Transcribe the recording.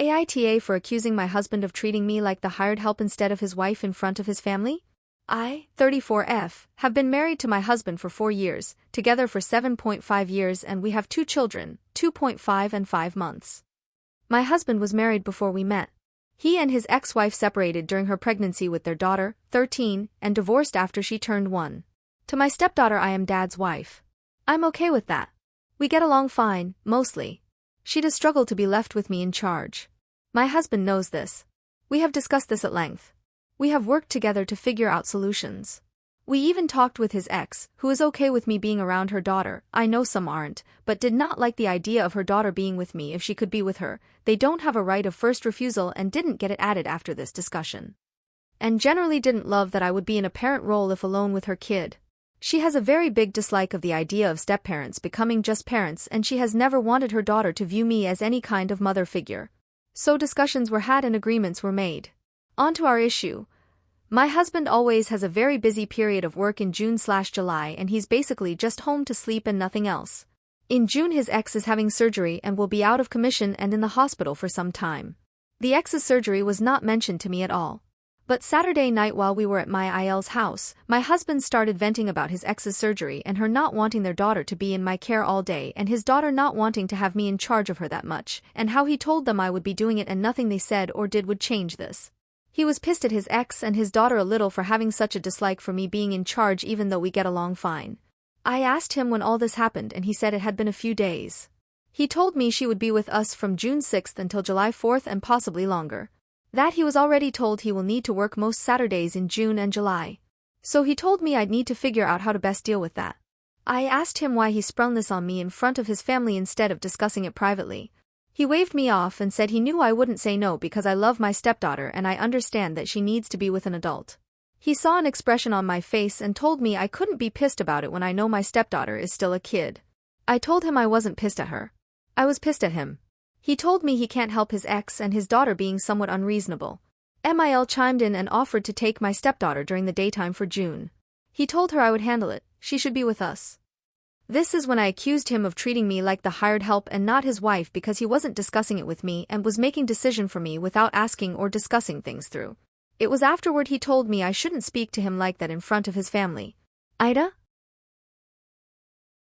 AITA for accusing my husband of treating me like the hired help instead of his wife in front of his family? I, 34F, have been married to my husband for 4 years, together for 7.5 years, and we have 2 children, 2.5 and 5 months. My husband was married before we met. He and his ex-wife separated during her pregnancy with their daughter, 13, and divorced after she turned 1. To my stepdaughter, I am Dad's wife. I'm okay with that. We get along fine, mostly. She does struggle to be left with me in charge. My husband knows this. We have discussed this at length. We have worked together to figure out solutions. We even talked with his ex, who is okay with me being around her daughter. I know some aren't, but did not like the idea of her daughter being with me if she could be with her. They don't have a right of first refusal and didn't get it added after this discussion. And generally didn't love that I would be in a parent role if alone with her kid. She has a very big dislike of the idea of step-parents becoming just parents, and she has never wanted her daughter to view me as any kind of mother figure. So discussions were had and agreements were made. On to our issue. My husband always has a very busy period of work in June/July, and he's basically just home to sleep and nothing else. In June his ex is having surgery and will be out of commission and in the hospital for some time. The ex's surgery was not mentioned to me at all. But Saturday night while we were at my IL's house, my husband started venting about his ex's surgery and her not wanting their daughter to be in my care all day and his daughter not wanting to have me in charge of her that much, and how he told them I would be doing it and nothing they said or did would change this. He was pissed at his ex and his daughter a little for having such a dislike for me being in charge even though we get along fine. I asked him when all this happened and he said it had been a few days. He told me she would be with us from June 6th until July 4th and possibly longer. That he was already told he will need to work most Saturdays in June and July. So he told me I'd need to figure out how to best deal with that. I asked him why he sprung this on me in front of his family instead of discussing it privately. He waved me off and said he knew I wouldn't say no because I love my stepdaughter and I understand that she needs to be with an adult. He saw an expression on my face and told me I couldn't be pissed about it when I know my stepdaughter is still a kid. I told him I wasn't pissed at her. I was pissed at him. He told me he can't help his ex and his daughter being somewhat unreasonable. MIL chimed in and offered to take my stepdaughter during the daytime for June. He told her I would handle it, she should be with us. This is when I accused him of treating me like the hired help and not his wife because he wasn't discussing it with me and was making decision for me without asking or discussing things through. It was afterward he told me I shouldn't speak to him like that in front of his family. AITA?